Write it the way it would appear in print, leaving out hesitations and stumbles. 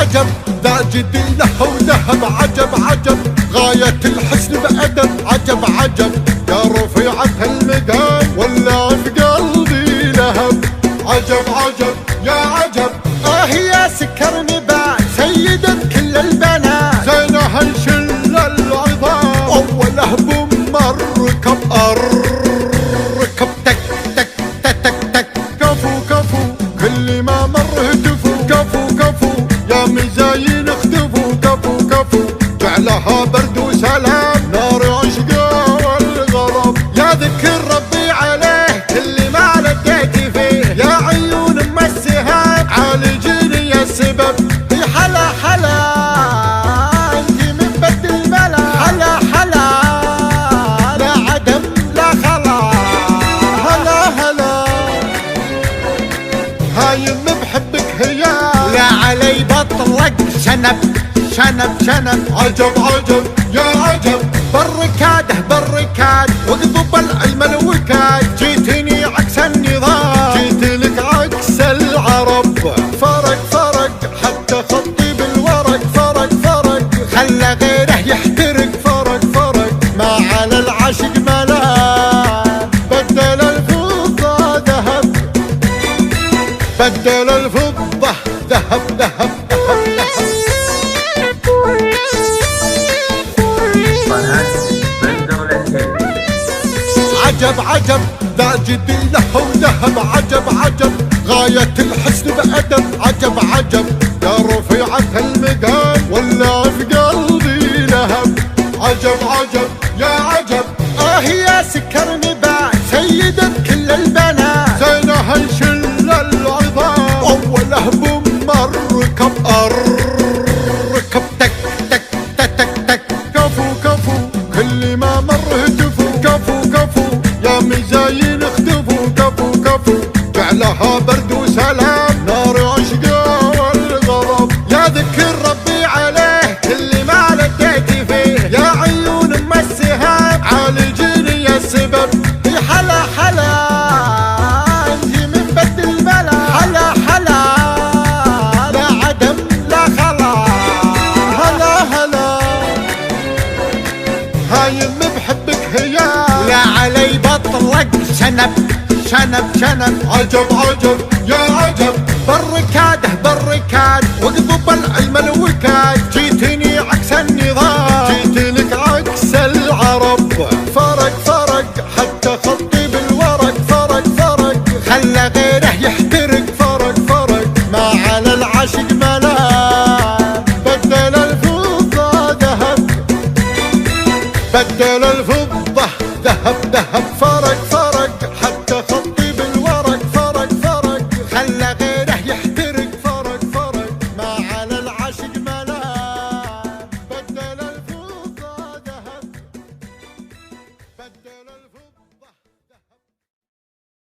عجب ذا جديله وذهب، عجب عجب غاية الحسن بأدب، عجب عجب يا رفيعة المقام ولا في قلبي لهب، عجب عجب يا عجب يا سكر نبات سيدة كل البنات، زينها الشل العظام أوله بمركب الركب تك تك تك تك تك، كفو كفو كل ما مر هتفوا، كفو كفو يا مزاين اختفوا، كفو كفو جعلها برد وسلام نار عشقه والغضب، يا ذكر ربي عليه كل ما لقيت فيه، يا عيون ام السهام عالجيني يا السبب، حلا حلا انت من بد الملا، حلا حلا لا عدم لا خلا، هلا هلا هايم بحبك هيا، لا علي بطلق شنب شنب شنب، عجب عجب يا عجب بالركاده بالركاد واقضب العلم الوكاد، جيتني عكس النظام، جيت لك عكس العرب، فرق فرق حتى خطي بالورق، فرق فرق خلى غيره يحترق، فرق فرق ما على العاشق ملام، بدل الفضة ذهب، بدل الفضة ذهب ذهب ذهب ذهب. عجب عجب ذا جديله وذهب، عجب عجب غاية الحسن بأدب، عجب عجب يا رفيعة المقام ولا في قلبي لهب، عجب عجب يا عجب يا سكر نبات سيدة كل البنات، زينها الشل العظام أوله بمركب الركب تك تك تك تك تك، كفو كفو كل ما مر هتفوا، كفو كفو يا مزاين اختفوا، كفو كفو جعلها برد وسلام نار عشقه والغضب، يا ذكر ربي عليه كل ما لقيت فيه، يا عيون ام السهام عالجيني يا السبب، حلا حلا انت من بد الملا، حلا حلا لا عدم لا خلا، هلا هلا هايم بحبك هيا، لا علي بطلق شنب شنب شنب، عجب عجب يا عجب بالركاده بالركاد واقضب العلم الوكاد، جيتني عكس النظام، جيت لك عكس العرب، فرق فرق حتى خطي بالورق، فرق فرق خلى غيره يحترق، فرق فرق ما على العاشق ملام، بدل الفضة ذهب، بدل الفضة ذهب ذهب